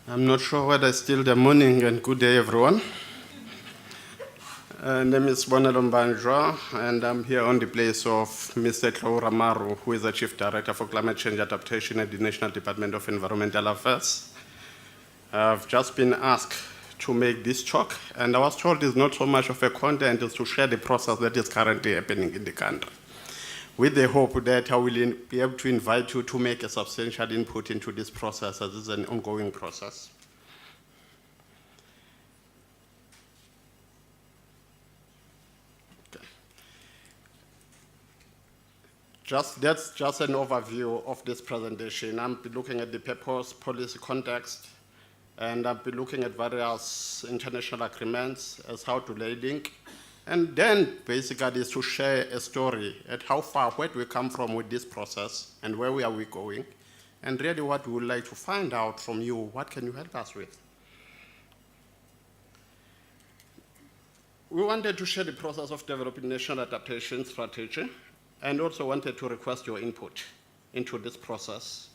I'm not sure whether it's still the morning, and good day, everyone. My name is Bonelo Mbanjwa, and I'm here on the place of Mr. Tlou Ramaru, who is the Chief Director for Climate Change Adaptation at the National Department of Environmental Affairs. I've just been asked to make this talk, and I was told it's not so much of a content, it's to share the process that is currently happening in the country, with the hope that I will be able to invite you to make a substantial input into this process, as it's an ongoing process. Okay. That's just an overview of this presentation. I'm looking at the purpose, policy context, and I'll be looking at various international agreements as how to link. And then basically is to share a story at how far, where do we come from with this process, and where are we going, and really what we would like to find out from you, what can you help us with? We wanted to share the process of developing national adaptation strategy, and also wanted to request your input into this process.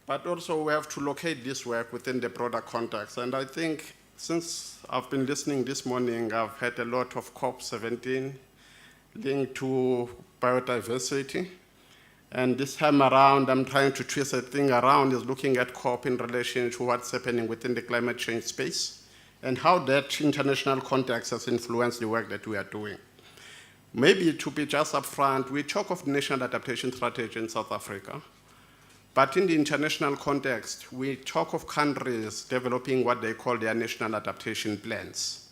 But also we have to locate this work within the broader context. And I think since I've been listening this morning, I've had a lot of COP17 linked to biodiversity. And this time around, I'm trying to twist a thing around, is looking at COP in relation to what's happening within the climate change space and how that international context has influenced the work that we are doing. Maybe to be just upfront, we talk of national adaptation strategy in South Africa. But in the international context, we talk of countries developing what they call their national adaptation plans.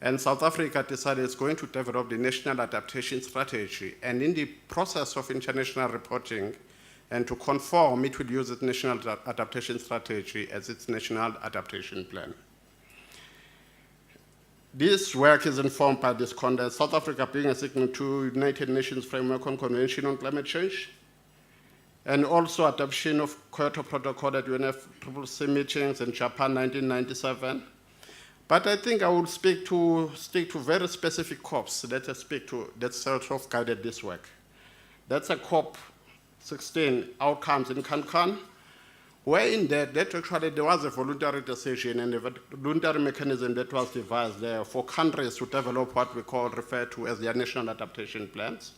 And South Africa decided it's going to develop the national adaptation strategy. And in the process of international reporting and to conform, it will use its national adaptation strategy as its national adaptation plan. This work is informed by this context, South Africa being a signatory to United Nations Framework on Convention on Climate Change, and also adoption of Kyoto Protocol at UNFCCC meetings in Japan 1997. But I think I will stick to very specific COPs that sort of guided this work. That's a COP16 outcomes in Cancun, where in that actually there was a voluntary decision and a voluntary mechanism that was devised there for countries to develop what we refer to as their national adaptation plans.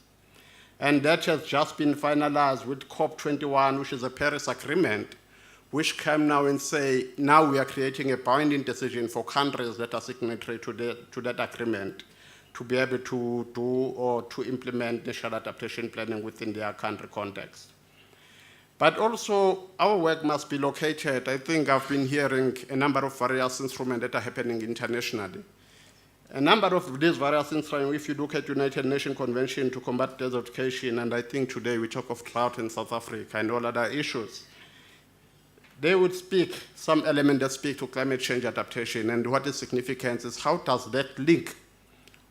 And that has just been finalized with COP21, which is a Paris Agreement, which came now and say, now we are creating a binding decision for countries that are signatory to that agreement to be able to do or to implement national adaptation planning within their country context. But also, our work must be located. I think I've been hearing a number of various instruments that are happening internationally. A number of these various instruments, if you look at United Nations Convention to Combat Desertification, and I think today we talk of drought in South Africa and all other issues, they would speak, some element that speak to climate change adaptation, and what is significant is how does that link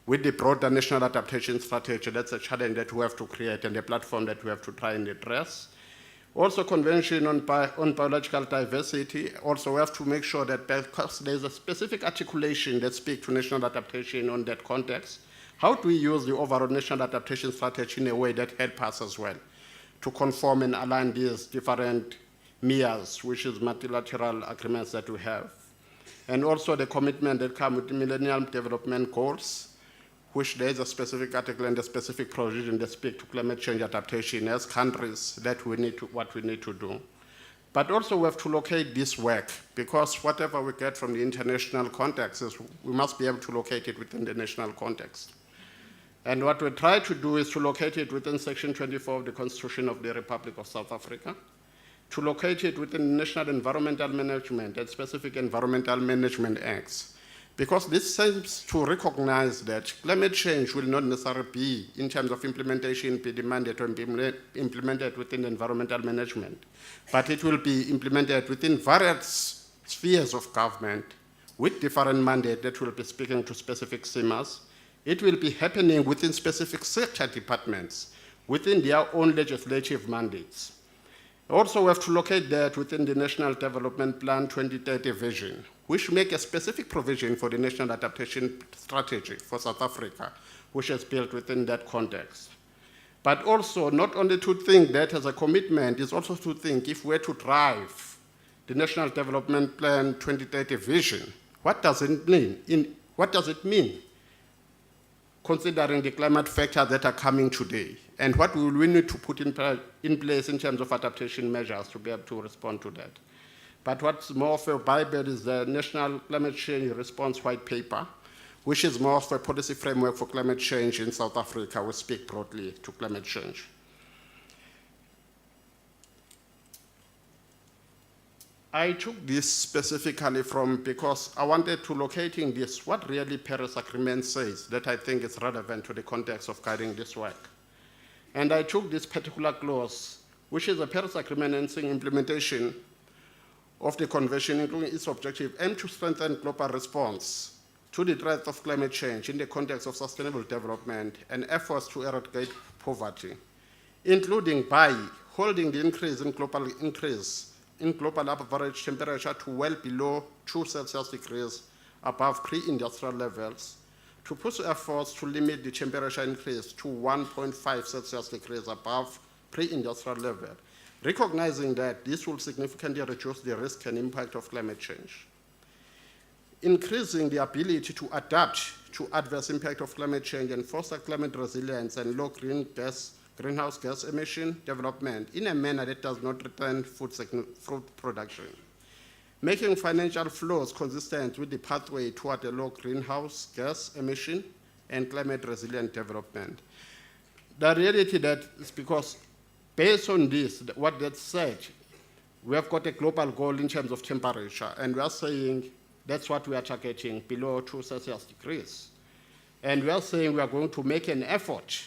with the broader national adaptation strategy? That's a challenge that we have to create and a platform that we have to try and address. Also, Convention on Biological Diversity, also we have to make sure that because there's a specific articulation that speaks to national adaptation on that context, how do we use the overall national adaptation strategy in a way that helps us as well to conform and align these different MIAs, which is multilateral agreements that we have. And also the commitment that come with the Millennium Development Goals, which there is a specific article and a specific provision that speak to climate change adaptation as countries that we need to, what we need to do. But also we have to locate this work, because whatever we get from the international context is we must be able to locate it within the national context. And what we try to do is to locate it within Section 24 of the Constitution of the Republic of South Africa, to locate it within National Environmental Management and specific Environmental Management Acts. Because this seems to recognize that climate change will not necessarily be, in terms of implementation, be demanded or be implemented within environmental management, but it will be implemented within various spheres of government with different mandates that will be speaking to specific themes. It will be happening within specific sector departments, within their own legislative mandates. Also, we have to locate that within the National Development Plan 2030 vision, which make a specific provision for the national adaptation strategy for South Africa, which is built within that context. But also, not only to think that as a commitment, is also to think if we're to drive the National Development Plan 2030 vision, what does it mean? What does it mean, considering the climate factors that are coming today? And what will we need to put in place in terms of adaptation measures to be able to respond to that? But what's more of a Bible is the National Climate Change Response White Paper, which is more of a policy framework for climate change in South Africa. We speak broadly to climate change. I took this specifically because I wanted to locate in this what really Paris Agreement says that I think is relevant to the context of guiding this work. And I took this particular clause, which is the Paris Agreement enhancing implementation of the Convention, including its objective, aim to strengthen global response to the threat of climate change in the context of sustainable development and efforts to eradicate poverty, including by holding the increase in global average temperature to well below 2 Celsius degrees above pre-industrial levels, to pursue efforts to limit the temperature increase to 1.5 Celsius degrees above pre-industrial level, recognizing that this will significantly reduce the risk and impact of climate change. Increasing the ability to adapt to adverse impact of climate change and foster climate resilience and low greenhouse gas emission development in a manner that does not threaten food production. Making financial flows consistent with the pathway toward a low greenhouse gas emission and climate resilient development. The reality that is because based on this, what that said, we have got a global goal in terms of temperature, and we are saying that's what we are targeting, below 2 Celsius degrees. And we are saying we are going to make an effort,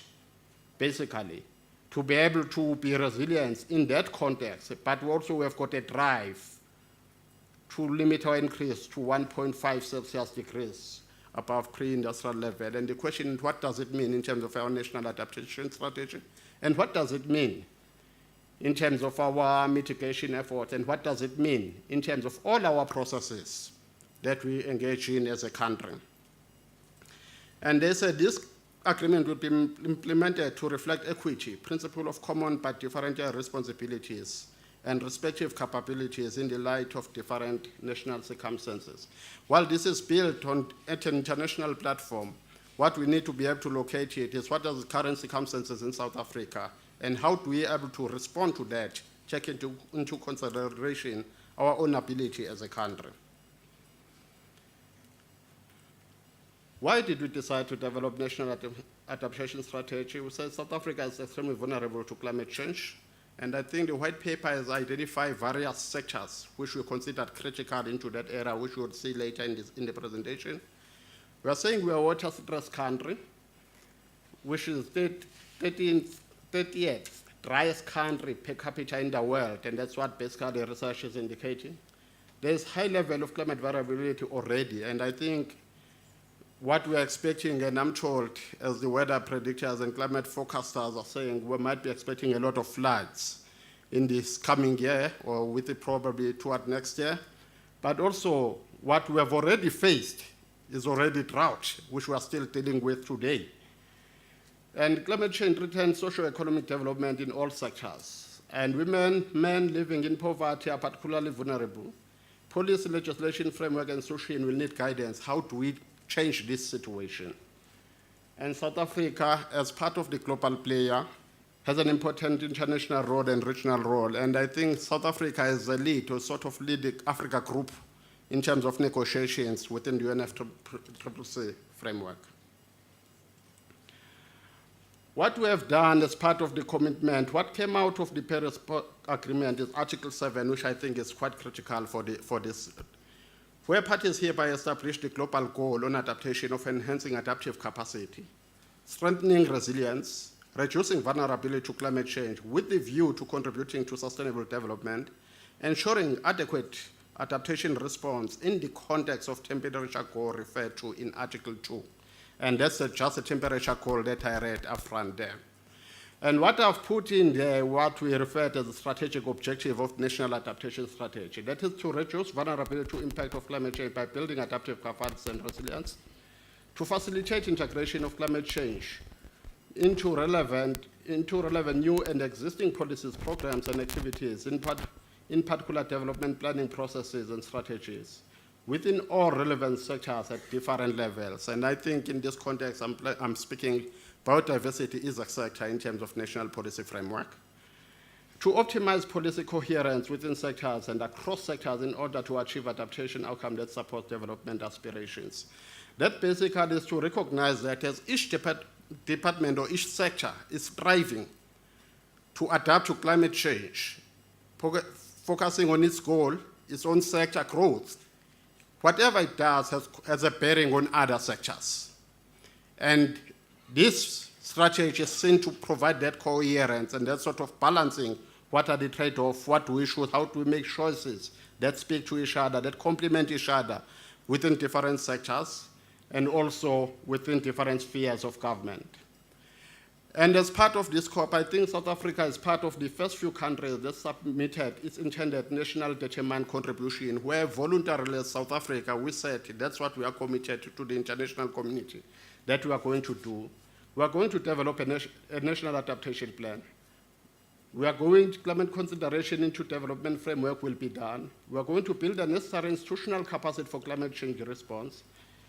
basically, to be able to be resilient in that context, but also we have got a drive to limit our increase to 1.5 Celsius degrees above pre-industrial level. And the question is, what does it mean in terms of our national adaptation strategy? And what does it mean in terms of our mitigation efforts? And what does it mean in terms of all our processes that we engage in as a country? And they said this agreement will be implemented to reflect equity, principle of common but differential responsibilities, and respective capabilities in the light of different national circumstances. While this is built at an international platform, what we need to be able to locate it is what are the current circumstances in South Africa, and how do we able to respond to that, take into consideration our own ability as a country. Why did we decide to develop national adaptation strategy? We said South Africa is extremely vulnerable to climate change. And I think the white paper has identified various sectors which we considered critical into that area, which we'll see later in the presentation. We are saying we are a water-stressed country, which is 30th driest country per capita in the world, and that's what basically the research is indicating. There's high level of climate variability already, and I think what we're expecting, and I'm told, as the weather predictors and climate forecasters are saying, we might be expecting a lot of floods in this coming year, or with it probably toward next year. But also, what we have already faced is already drought, which we are still dealing with today. And climate change threatens socio-economic development in all sectors. And men living in poverty are particularly vulnerable. Policy, legislation, framework, and institution will need guidance. How do we change this situation? And South Africa, as part of the global player, has an important international role and regional role. And I think South Africa is the lead, or sort of lead the Africa group in terms of negotiations within the UNFCCC framework. What we have done as part of the commitment, what came out of the Paris Agreement is Article 7, which I think is quite critical for this, where parties hereby establish the global goal on adaptation of enhancing adaptive capacity, strengthening resilience, reducing vulnerability to climate change with the view to contributing to sustainable development, ensuring adequate adaptation response in the context of temperature goal referred to in Article 2. And that's just a temperature goal that I read up front there. And what I've put in there, what we refer to as the strategic objective of national adaptation strategy, that is to reduce vulnerability to impact of climate change by building adaptive capacity and resilience, to facilitate integration of climate change into relevant into relevant new and existing policies, programs, and activities, in particular development planning processes and strategies within all relevant sectors at different levels. And I think in this context, I'm speaking biodiversity is a sector in terms of national policy framework. To optimize policy coherence within sectors and across sectors in order to achieve adaptation outcome that supports development aspirations. That basically is to recognize that as each department or each sector is striving to adapt to climate change, focusing on its goal, its own sector growth, whatever it does has a bearing on other sectors. And this strategy is seen to provide that coherence and that sort of balancing. What are the trade-offs? What do we choose? How do we make choices that speak to each other, that complement each other within different sectors and also within different spheres of government? And as part of this scope, I think South Africa is part of the first few countries that submitted its intended national determined contribution, where voluntarily as South Africa, we said that's what we are committed to the international community, that we are going to do. We are going to develop a national adaptation plan. We are going to climate consideration into development framework will be done. We are going to build a necessary institutional capacity for climate change response.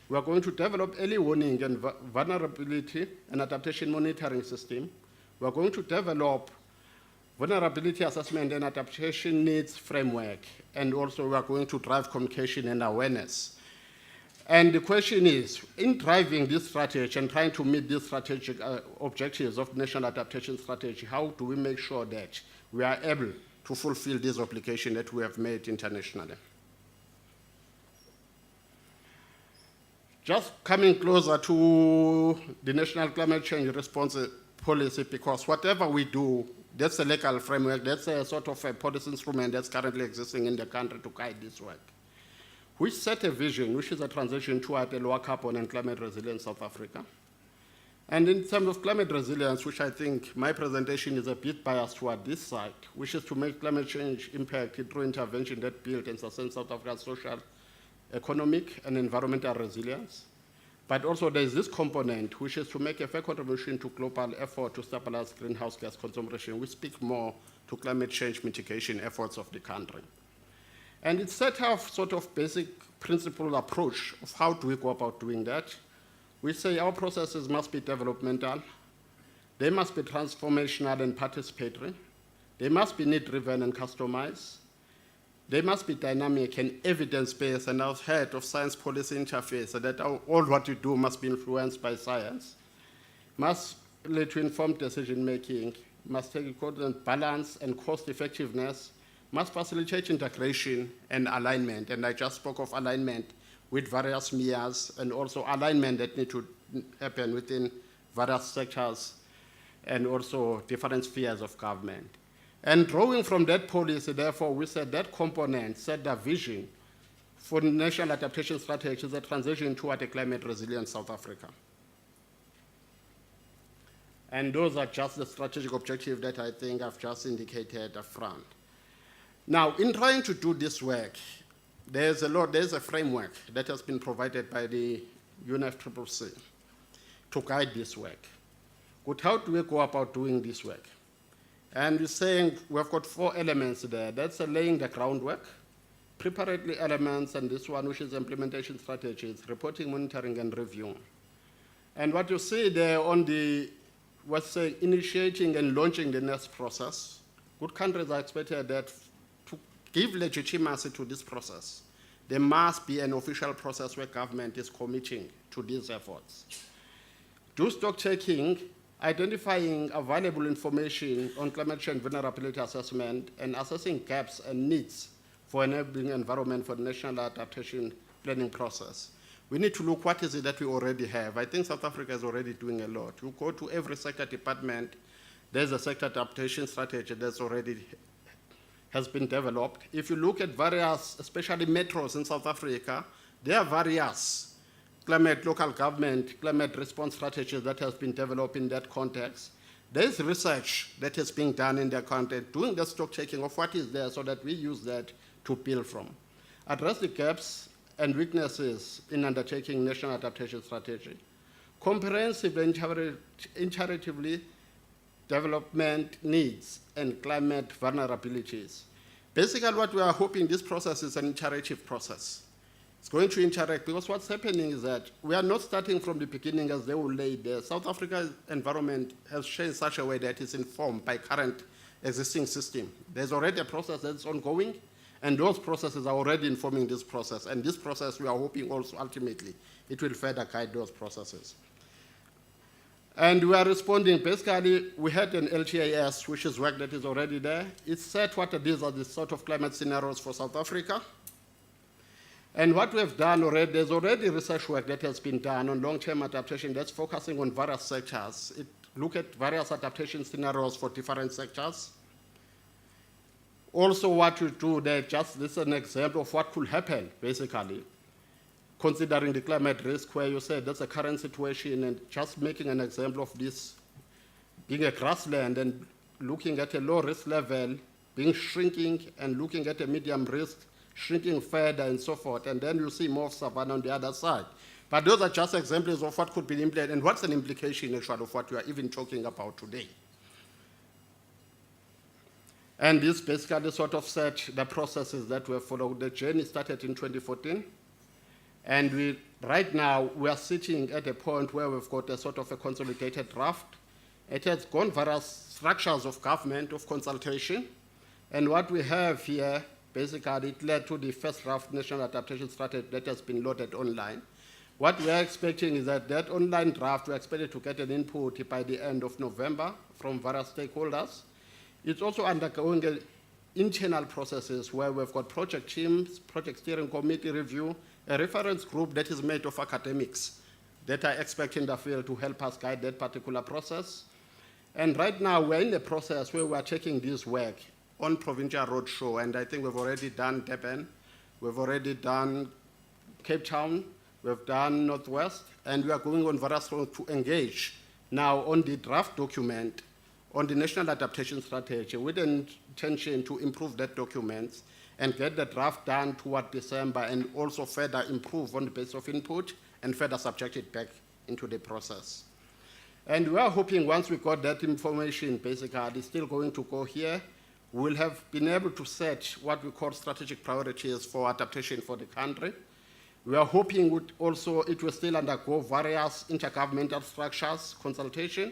We are going to develop early warning and vulnerability and adaptation monitoring system. We are going to develop vulnerability assessment and adaptation needs framework. And also we are going to drive communication and awareness. And the question is, in driving this strategy and trying to meet these strategic objectives of national adaptation strategy, how do we make sure that we are able to fulfill this obligation that we have made internationally? Just coming closer to the national climate change response policy, because whatever we do, that's a legal framework, that's a sort of a policy instrument that's currently existing in the country to guide this work. We set a vision, which is a transition toward a lower carbon and climate resilient South Africa. And in terms of climate resilience, which I think my presentation is a bit biased toward this side, which is to make climate change impact through intervention that build and sustain South Africa's social, economic, and environmental resilience. But also there is this component, which is to make a fair contribution to global effort to stabilize greenhouse gas consumption. We speak more to climate change mitigation efforts of the country. And it's set out sort of basic principle approach of how do we go about doing that. We say our processes must be developmental, they must be transformational and participatory, they must be need-driven and customized, they must be dynamic and evidence-based and ahead of science policy interface, so that all what you do must be influenced by science, must lead to informed decision-making, must take account balance and cost-effectiveness, must facilitate integration and alignment. And I just spoke of alignment with various MEAs and also alignment that need to happen within various sectors and also different spheres of government. And drawing from that policy, therefore, we said that component set the vision for the national adaptation strategy is a transition toward a climate resilient South Africa. And those are just the strategic objectives that I think I've just indicated up front. Now, in trying to do this work, there's a framework that has been provided by the UNFCCC to guide this work. But how do we go about doing this work? And we're saying we've got 4 elements there. That's laying the groundwork, preparatory elements, and this one, which is implementation strategies, reporting, monitoring, and review. And what you see there on the, what's saying, initiating and launching the next process, good countries are expected that to give legitimacy to this process, there must be an official process where government is committing to these efforts. Do stock taking, identifying available information on climate change vulnerability assessment, and assessing gaps and needs for enabling environment for the national adaptation planning process. We need to look what is it that we already have. I think South Africa is already doing a lot. You go to every sector department, there's a sector adaptation strategy that's already has been developed. If you look at various, especially metros in South Africa, there are various local government climate response strategies that has been developed in that context. There's research that is being done in that context, doing the stock taking of what is there so that we use that to build from. Address the gaps and weaknesses in undertaking national adaptation strategy. Comprehensive and iteratively development needs, and climate vulnerabilities. Basically, what we are hoping this process is an iterative process. It's going to interact because what's happening is that we are not starting from the beginning as they will lay there. South Africa's environment has changed such a way that it's informed by current existing system. There's already a process that's ongoing, and those processes are already informing this process. And this process, we are hoping also ultimately, it will further guide those processes. And we are responding, basically, we had an LGAs, which is work that is already there. It said what these are the sort of climate scenarios for South Africa. And what we have done already, there's already research work that has been done on long-term adaptation that's focusing on various sectors. It look at various adaptation scenarios for different sectors. Also what we do there, just this is an example of what could happen, basically, considering the climate risk where you said that's a current situation and just making an example of this being a grassland and looking at a low risk level, being shrinking and looking at a medium risk, shrinking further and so forth, and then you see more savanna on the other side. But those are just examples of what could be implemented and what's an implication actually of what we are even talking about today. And this basically sort of set the processes that we have followed. The journey started in 2014. And right now, we are sitting at a point where we've got a sort of a consolidated draft. It has gone various structures of government, of consultation. And what we have here, basically, it led to the first draft national adaptation strategy that has been loaded online. What we are expecting is that that online draft, we're expected to get an input by the end of November from various stakeholders. It's also undergoing internal processes where we've got project teams, project steering committee review, a reference group that is made of academics that are expert in the field to help us guide that particular process. And right now, we're in the process where we're taking this work on provincial roadshow, and I think we've already done Durban, we've already done Cape Town, we've done Northwest, and we are going on various roads to engage now on the draft document on the National Adaptation Strategy with an intention to improve that document and get the draft done toward December and also further improve on the basis of input and further subject it back into the process. And we are hoping once we got that information, basically, it's still going to go here, we'll have been able to set what we call strategic priorities for adaptation for the country. We are hoping it will still undergo various intergovernmental structures, consultation.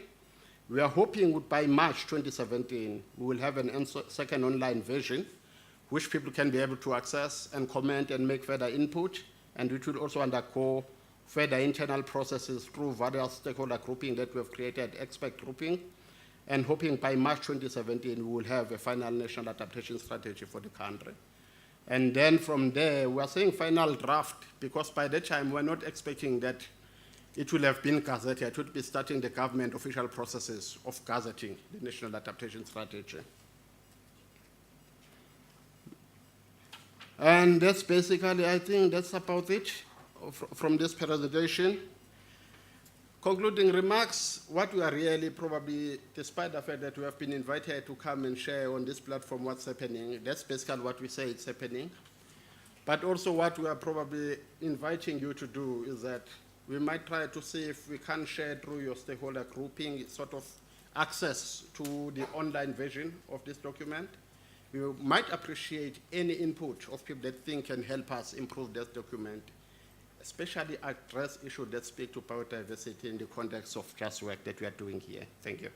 We are hoping by March 2017, we will have a second online version which people can be able to access and comment and make further input, and it will also undergo further internal processes through various stakeholder grouping that we have created, expert grouping, and hoping by March 2017 we will have a final national adaptation strategy for the country. And then from there, we are saying final draft, because by that time we're not expecting that it will have been gazetted. It will be starting the government official processes of gazetting the national adaptation strategy. And that's basically, I think that's about it from this presentation. Concluding remarks, what we are really probably, despite the fact that we have been invited to come and share on this platform what's happening, that's basically what we say is happening. But also what we are probably inviting you to do is that we might try to see if we can share through your stakeholder grouping sort of access to the online version of this document. We might appreciate any input of people that think can help us improve this document, especially address issues that speak to biodiversity in the context of just work that we are doing here. Thank you.